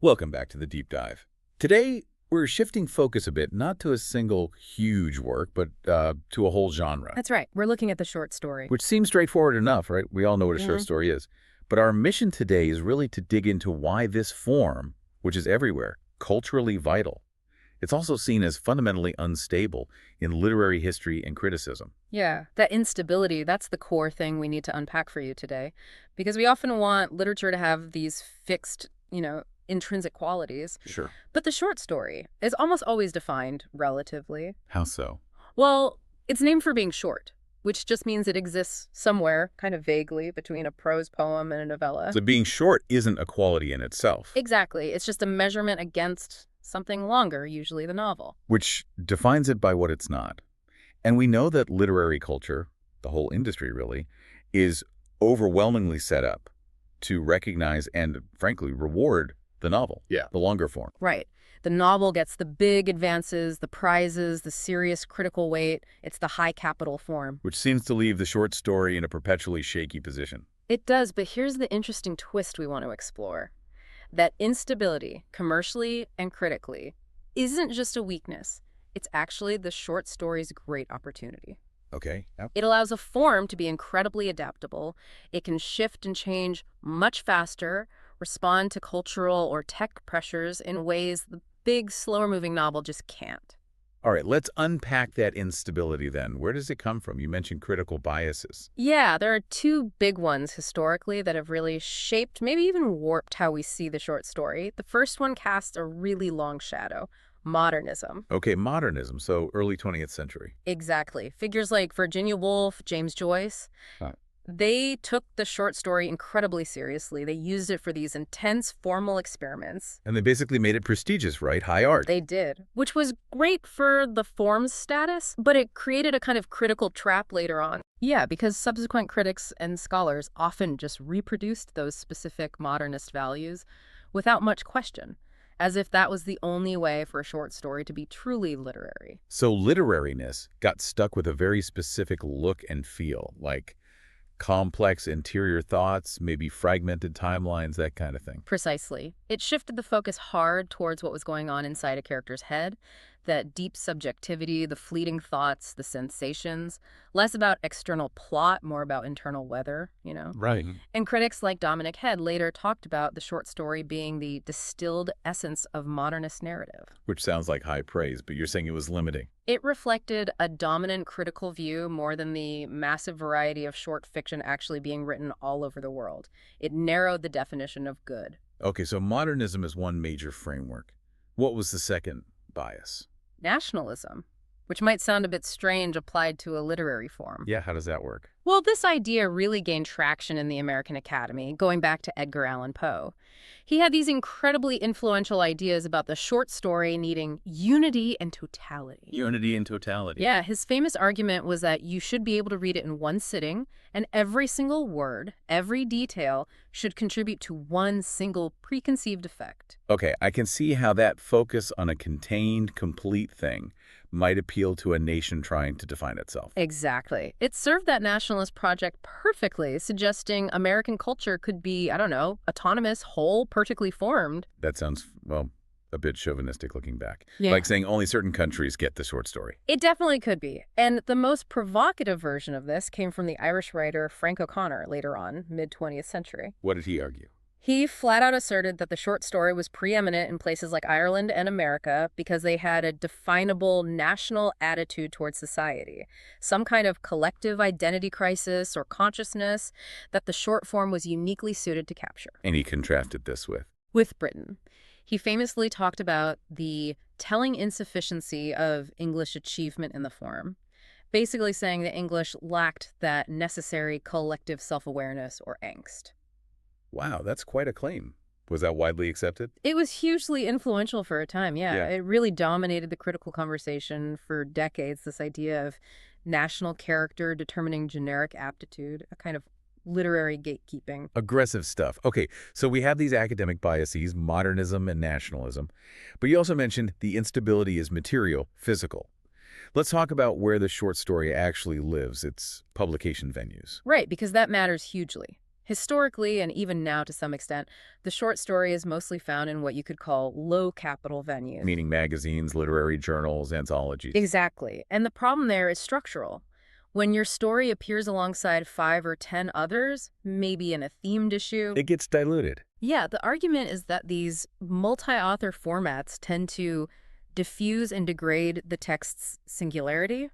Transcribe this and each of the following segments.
Welcome back to the Deep Dive. Today, we're shifting focus a bit, not to a single huge work, but to a whole genre, That's right. We're looking at the short story. which seems straightforward enough, right? We all know what a short Mhm. story is. But our mission today is really to dig into why this form, which is everywhere, culturally vital. It's also seen as fundamentally unstable in literary history and criticism. Yeah, that instability, that's the core thing we need to unpack for you today. Because we often want literature to have these fixed, intrinsic qualities. Sure. But the short story is almost always defined relatively. How so? Well, it's named for being short, which just means it exists somewhere, kind of vaguely, between a prose poem and a novella. So being short isn't a quality in itself, Exactly. It's just a measurement against something longer, usually the novel. which defines it by what it's not. And we know that literary culture, the whole industry really, is overwhelmingly set up to recognize and, frankly, reward the novel, the longer form. Right. The novel gets the big advances, the prizes, the serious critical weight. It's the high capital form. Which seems to leave the short story in a perpetually shaky position. It does, but here's the interesting twist we want to explore. That instability, commercially and critically, isn't just a weakness. It's actually the short story's great opportunity. Okay. Yep. It allows a form to be incredibly adaptable. It can shift and change much faster, respond to cultural or tech pressures in ways the big, slower-moving novel just can't. All right, let's unpack that instability then. Where does it come from? You mentioned critical biases. Yeah, there are two big ones historically that have really shaped, maybe even warped how we see the short story. The first one casts a really long shadow: modernism. Okay, modernism, so early 20th century. Exactly. Figures like Virginia Woolf, James Joyce, Huh. they took the short story incredibly seriously. They used it for these intense formal experiments. And they basically made it prestigious, right? High art. They did, which was great for the form's status, but it created a kind of critical trap later on. Yeah, because subsequent critics and scholars often just reproduced those specific modernist values without much question, as if that was the only way for a short story to be truly literary. So literariness got stuck with a very specific look and feel, like complex interior thoughts, maybe fragmented timelines, that kind of thing. Precisely. It shifted the focus hard towards what was going on inside a character's head, that deep subjectivity, the fleeting thoughts, the sensations, less about external plot, more about internal weather. Right. And critics like Dominic Head later talked about the short story being the distilled essence of modernist narrative. Which sounds like high praise, but you're saying it was limiting. It reflected a dominant critical view more than the massive variety of short fiction actually being written all over the world. It narrowed the definition of good. Okay, so modernism is one major framework. What was the second bias? Nationalism, which might sound a bit strange applied to a literary form. Yeah, how does that work? Well, this idea really gained traction in the American Academy, going back to Edgar Allan Poe. He had these incredibly influential ideas about the short story needing unity and totality. Unity and totality. Yeah, his famous argument was that you should be able to read it in one sitting, and every single word, every detail, should contribute to one single preconceived effect. Okay, I can see how that focus on a contained, complete thing might appeal to a nation trying to define itself. Exactly. It served that nationalist project perfectly, suggesting American culture could be, I don't know, autonomous, whole, perfectly formed. That sounds, well, a bit chauvinistic looking back. Yeah. Like saying only certain countries get the short story. It definitely could be. And the most provocative version of this came from the Irish writer Frank O'Connor later on, mid-20th century. What did he argue? He flat out asserted that the short story was preeminent in places like Ireland and America because they had a definable national attitude towards society, some kind of collective identity crisis or consciousness that the short form was uniquely suited to capture. And he contrasted this With Britain. He famously talked about the telling insufficiency of English achievement in the form, basically saying that English lacked that necessary collective self-awareness or angst. Wow, that's quite a claim. Was that widely accepted? It was hugely influential for a time, yeah. It really dominated the critical conversation for decades, this idea of national character determining generic aptitude, a kind of literary gatekeeping. Aggressive stuff. Okay, so we have these academic biases, modernism and nationalism, but you also mentioned the instability is material, physical. Let's talk about where the short story actually lives, its publication venues. Right, because that matters hugely. Historically, and even now to some extent, the short story is mostly found in what you could call low capital venues. Meaning magazines, literary journals, anthologies. Exactly. And the problem there is structural. When your story appears alongside 5 or 10 others, maybe in a themed issue. It gets diluted. Yeah, the argument is that these multi-author formats tend to diffuse and degrade the text's singularity.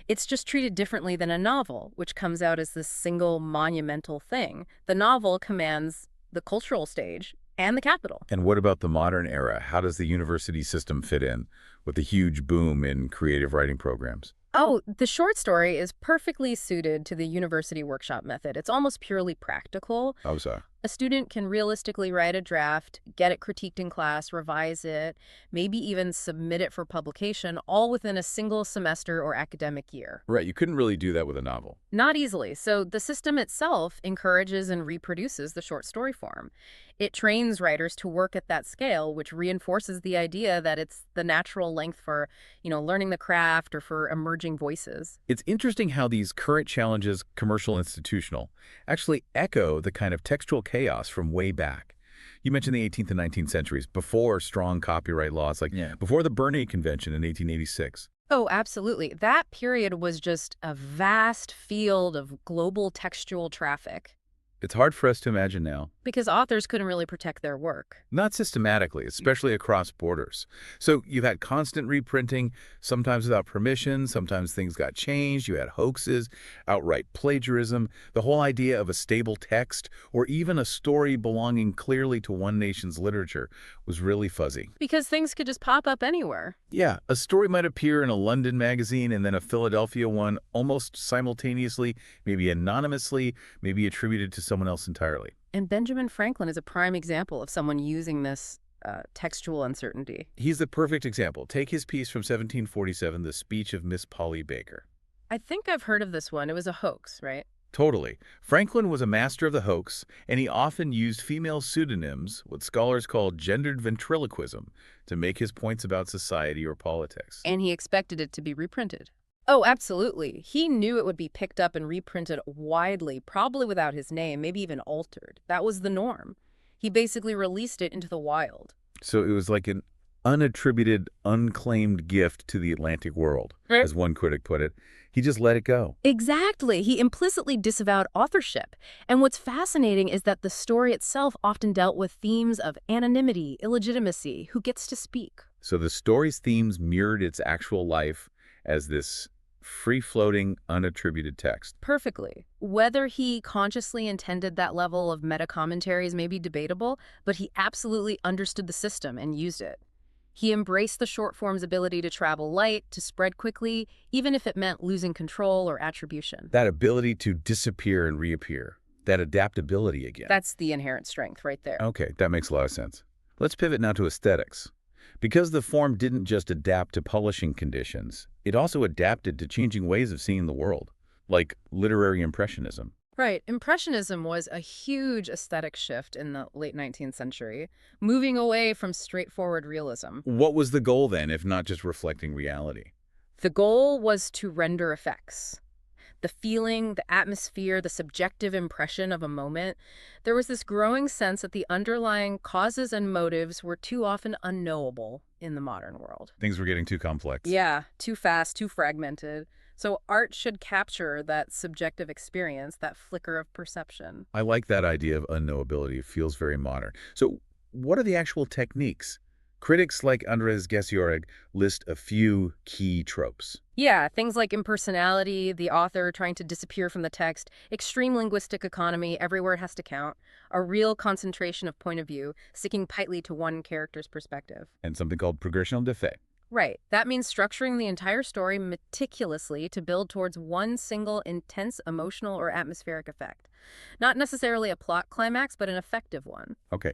It's just treated differently than a novel, which comes out as this single monumental thing. The novel commands the cultural stage and the capital. And what about the modern era? How does the university system fit in with the huge boom in creative writing programs? Oh, the short story is perfectly suited to the university workshop method. It's almost purely practical. Oh, so. A student can realistically write a draft, get it critiqued in class, revise it, maybe even submit it for publication, all within a single semester or academic year. Right, you couldn't really do that with a novel. Not easily. So the system itself encourages and reproduces the short story form. It trains writers to work at that scale, which reinforces the idea that it's the natural length for, learning the craft or for emerging voices. It's interesting how these current challenges, commercial, institutional, actually echo the kind of textual chaos from way back. You mentioned the 18th and 19th centuries, before strong copyright laws, before the Berne Convention in 1886. Oh, absolutely. That period was just a vast field of global textual traffic. It's hard for us to imagine now. Because authors couldn't really protect their work. Not systematically, especially across borders. So you've had constant reprinting, sometimes without permission, sometimes things got changed, you had hoaxes, outright plagiarism, the whole idea of a stable text, or even a story belonging clearly to one nation's literature was really fuzzy. Because things could just pop up anywhere. Yeah, a story might appear in a London magazine and then a Philadelphia one almost simultaneously, maybe anonymously, maybe attributed to someone else entirely. And Benjamin Franklin is a prime example of someone using this textual uncertainty. He's the perfect example. Take his piece from 1747, The Speech of Miss Polly Baker. I think I've heard of this one. It was a hoax, right? Totally. Franklin was a master of the hoax, and he often used female pseudonyms, what scholars call gendered ventriloquism, to make his points about society or politics. And he expected it to be reprinted. Oh, absolutely. He knew it would be picked up and reprinted widely, probably without his name, maybe even altered. That was the norm. He basically released it into the wild. So it was like an unattributed, unclaimed gift to the Atlantic world, as one critic put it. He just let it go. Exactly. He implicitly disavowed authorship. And what's fascinating is that the story itself often dealt with themes of anonymity, illegitimacy, who gets to speak. So the story's themes mirrored its actual life as this free-floating, unattributed text. Perfectly. Whether he consciously intended that level of meta-commentary is maybe debatable, but he absolutely understood the system and used it. He embraced the short form's ability to travel light, to spread quickly, even if it meant losing control or attribution. That ability to disappear and reappear. That adaptability again. That's the inherent strength right there. Okay, that makes a lot of sense. Let's pivot now to aesthetics. Because the form didn't just adapt to publishing conditions, it also adapted to changing ways of seeing the world, like literary impressionism. Right. Impressionism was a huge aesthetic shift in the late 19th century, moving away from straightforward realism. What was the goal then, if not just reflecting reality? The goal was to render effects. The feeling, the atmosphere, the subjective impression of a moment. There was this growing sense that the underlying causes and motives were too often unknowable in the modern world. Things were getting too complex. Yeah, too fast, too fragmented. So art should capture that subjective experience, that flicker of perception. I like that idea of unknowability. It feels very modern. So what are the actual techniques? Critics like Andres Gesioreg list a few key tropes. Yeah, things like impersonality, the author trying to disappear from the text, extreme linguistic economy, every word has to count, a real concentration of point of view, sticking tightly to one character's perspective. And something called progression de fait. Right. That means structuring the entire story meticulously to build towards one single intense emotional or atmospheric effect. Not necessarily a plot climax, but an effective one. Okay.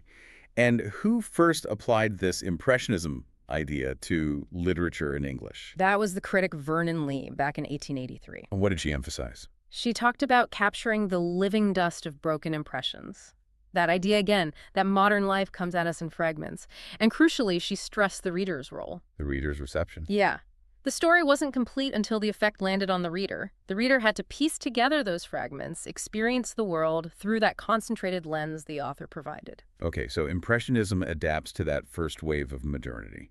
And who first applied this impressionism idea to literature in English? That was the critic Vernon Lee back in 1883. And what did she emphasize? She talked about capturing the living dust of broken impressions. That idea again, that modern life comes at us in fragments. And crucially, she stressed the reader's role. The reader's reception. Yeah. The story wasn't complete until the effect landed on the reader. The reader had to piece together those fragments, experience the world through that concentrated lens the author provided. Okay, so Impressionism adapts to that first wave of modernity.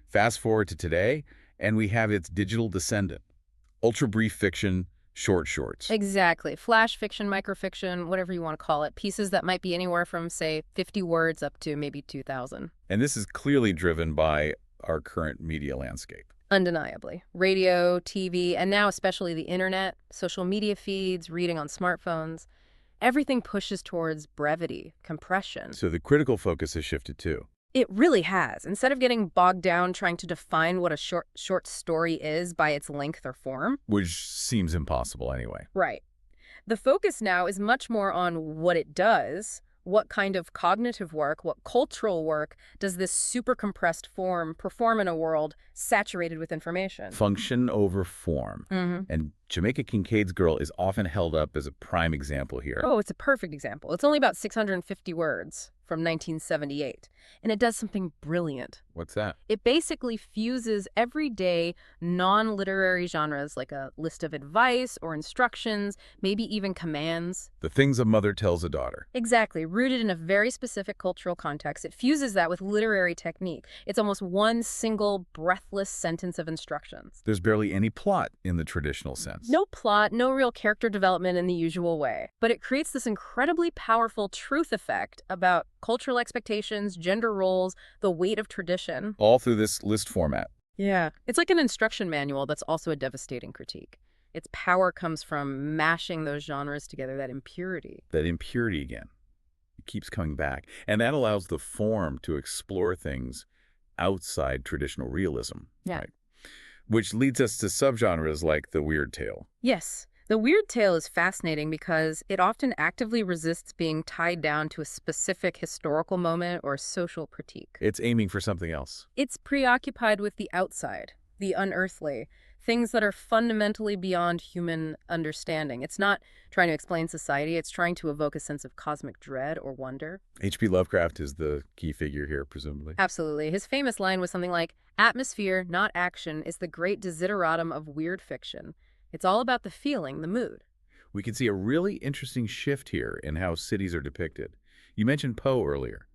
Fast forward to today, and we have its digital descendant, ultra-brief fiction, short shorts. Exactly. Flash fiction, microfiction, whatever you want to call it. Pieces that might be anywhere from, say, 50 words up to maybe 2,000. And this is clearly driven by our current media landscape. Undeniably. Radio, TV, and now especially the internet, social media feeds, reading on smartphones. Everything pushes towards brevity, compression. So the critical focus has shifted too. It really has. Instead of getting bogged down trying to define what a short story is by its length or form. Which seems impossible anyway. Right. The focus now is much more on what it does. What kind of cognitive work, what cultural work does this super compressed form perform in a world saturated with information? Function over form. And Jamaica Kincaid's Girl is often held up as a prime example here. Oh, it's a perfect example. It's only about 650 words from 1978, and it does something brilliant. What's that? It basically fuses everyday non-literary genres like a list of advice or instructions, maybe even commands. The things a mother tells a daughter. Exactly, rooted in a very specific cultural context. It fuses that with literary technique. It's almost one single breathless sentence of instructions. There's barely any plot in the traditional sense. No plot, no real character development in the usual way. But it creates this incredibly powerful truth effect about cultural expectations, gender roles, the weight of tradition. All through this list format. Yeah. It's like an instruction manual that's also a devastating critique. Its power comes from mashing those genres together, that impurity. That impurity again. It keeps coming back. And that allows the form to explore things outside traditional realism. Yeah. Right? Which leads us to subgenres like the weird tale. Yes. The weird tale is fascinating because it often actively resists being tied down to a specific historical moment or social critique. It's aiming for something else. It's preoccupied with the outside, the unearthly, things that are fundamentally beyond human understanding. It's not trying to explain society, it's trying to evoke a sense of cosmic dread or wonder. H.P. Lovecraft is the key figure here, presumably. Absolutely. His famous line was something like, "Atmosphere, not action, is the great desideratum of weird fiction. It's all about the feeling, the mood." We can see a really interesting shift here in how cities are depicted. You mentioned Poe earlier.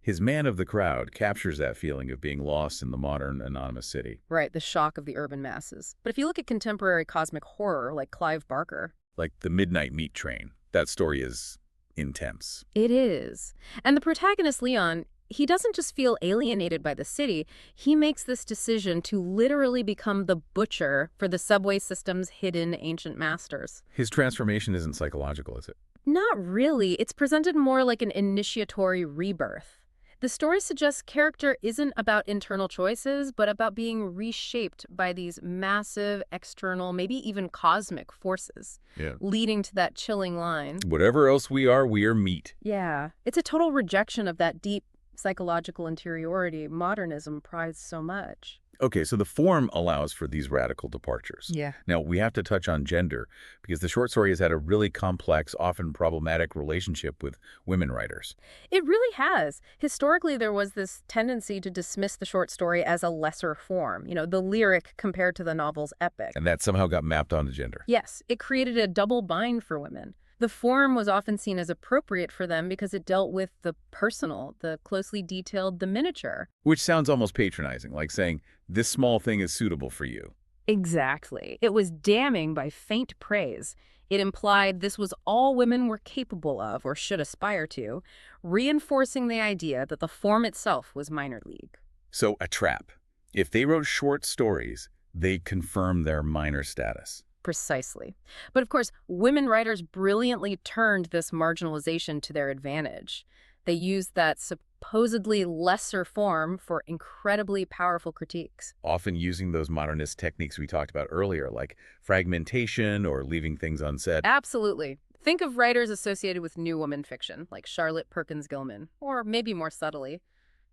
His Man of the Crowd captures that feeling of being lost in the modern anonymous city. Right, the shock of the urban masses. But if you look at contemporary cosmic horror like Clive Barker, Like the Midnight Meat Train. That story is intense. it is. And the protagonist, Leon, he doesn't just feel alienated by the city. He makes this decision to literally become the butcher for the subway system's hidden ancient masters. His transformation isn't psychological, is it? Not really. It's presented more like an initiatory rebirth. The story suggests character isn't about internal choices, but about being reshaped by these massive external, maybe even cosmic forces, leading to that chilling line. Whatever else we are meat. Yeah, it's a total rejection of that deep psychological interiority modernism prized so much. Okay, so the form allows for these radical departures. Yeah. Now, we have to touch on gender, because the short story has had a really complex, often problematic relationship with women writers. It really has. Historically, there was this tendency to dismiss the short story as a lesser form, the lyric compared to the novel's epic. And that somehow got mapped onto gender. Yes, it created a double bind for women. The form was often seen as appropriate for them because it dealt with the personal, the closely detailed, the miniature. Which sounds almost patronizing, like saying, this small thing is suitable for you. Exactly. It was damning by faint praise. It implied this was all women were capable of or should aspire to, reinforcing the idea that the form itself was minor league. So a trap. If they wrote short stories, they confirm their minor status. Precisely. But of course, women writers brilliantly turned this marginalization to their advantage. They used that supposedly lesser form for incredibly powerful critiques. Often using those modernist techniques we talked about earlier, like fragmentation or leaving things unsaid. Absolutely. Think of writers associated with new woman fiction, like Charlotte Perkins Gilman, or maybe more subtly,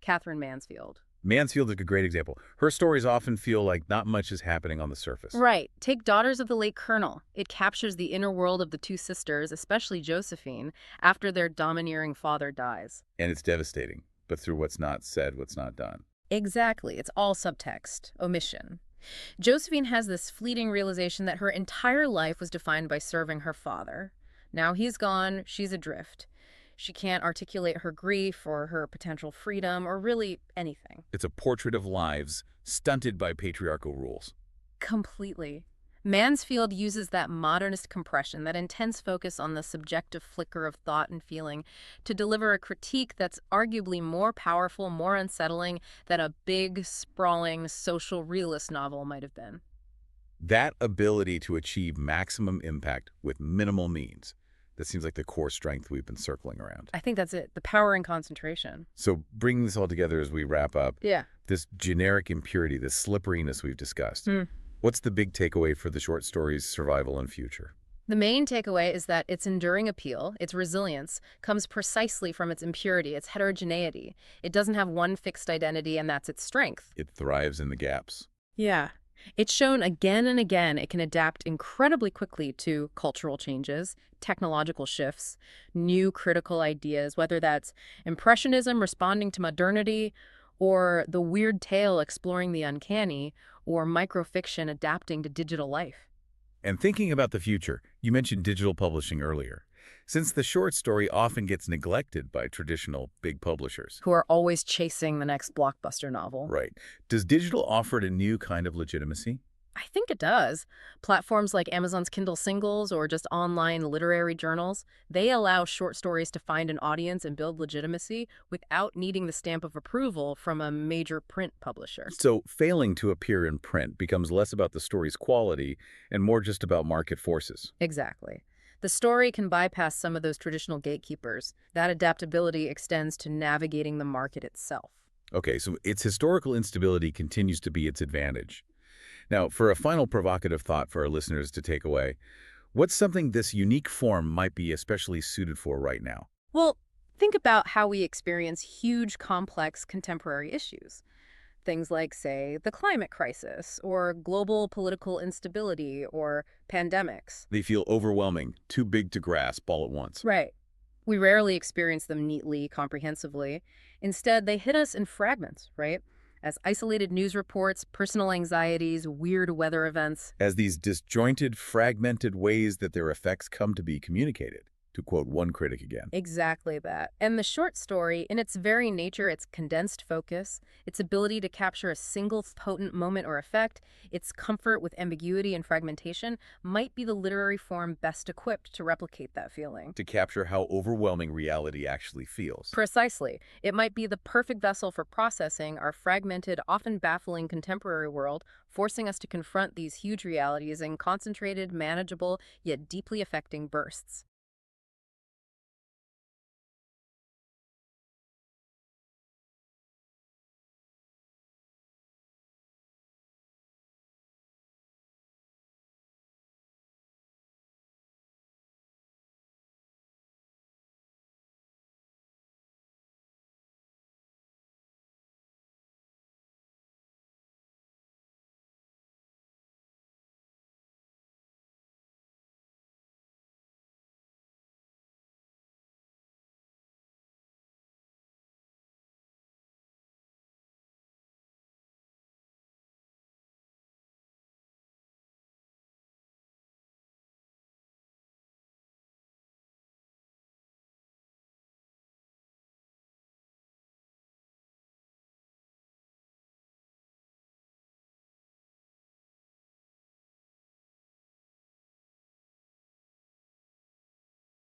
Catherine Mansfield. Mansfield is a great example. Her stories often feel like not much is happening on the surface. Right. Take Daughters of the Late Colonel. It captures the inner world of the two sisters, especially Josephine, after their domineering father dies. And it's devastating, but through what's not said, what's not done. Exactly. It's all subtext, omission. Josephine has this fleeting realization that her entire life was defined by serving her father. Now he's gone, she's adrift. She can't articulate her grief or her potential freedom or really anything. It's a portrait of lives stunted by patriarchal rules. Completely. Mansfield uses that modernist compression, that intense focus on the subjective flicker of thought and feeling, to deliver a critique that's arguably more powerful, more unsettling than a big, sprawling social realist novel might have been. That ability to achieve maximum impact with minimal means, that seems like the core strength we've been circling around. I think that's it, the power and concentration. So bringing this all together as we wrap up, Yeah. this generic impurity, this slipperiness we've discussed, what's the big takeaway for the short story's survival and future? The main takeaway is that its enduring appeal, its resilience, comes precisely from its impurity, its heterogeneity. It doesn't have one fixed identity, and that's its strength. It thrives in the gaps. Yeah. It's shown again and again it can adapt incredibly quickly to cultural changes, technological shifts, new critical ideas, whether that's impressionism responding to modernity, or the weird tale exploring the uncanny, or microfiction adapting to digital life. And thinking about the future, you mentioned digital publishing earlier. Since the short story often gets neglected by traditional big publishers. Who are always chasing the next blockbuster novel. Right. Does digital offer it a new kind of legitimacy? I think it does. Platforms like Amazon's Kindle Singles or just online literary journals, they allow short stories to find an audience and build legitimacy without needing the stamp of approval from a major print publisher. So failing to appear in print becomes less about the story's quality and more just about market forces. Exactly. The story can bypass some of those traditional gatekeepers. That adaptability extends to navigating the market itself. Okay, so its historical instability continues to be its advantage. Now, for a final provocative thought for our listeners to take away, what's something this unique form might be especially suited for right now? Well, think about how we experience huge, complex contemporary issues. Things like, say, the climate crisis, or global political instability, or pandemics. They feel overwhelming, too big to grasp all at once. Right. We rarely experience them neatly, comprehensively. Instead, they hit us in fragments, right? As isolated news reports, personal anxieties, weird weather events. As these disjointed, fragmented ways that their effects come to be communicated, to quote one critic again. Exactly that. And the short story, in its very nature, its condensed focus, its ability to capture a single potent moment or effect, its comfort with ambiguity and fragmentation, might be the literary form best equipped to replicate that feeling. To capture how overwhelming reality actually feels. Precisely. It might be the perfect vessel for processing our fragmented, often baffling contemporary world, forcing us to confront these huge realities in concentrated, manageable, yet deeply affecting bursts.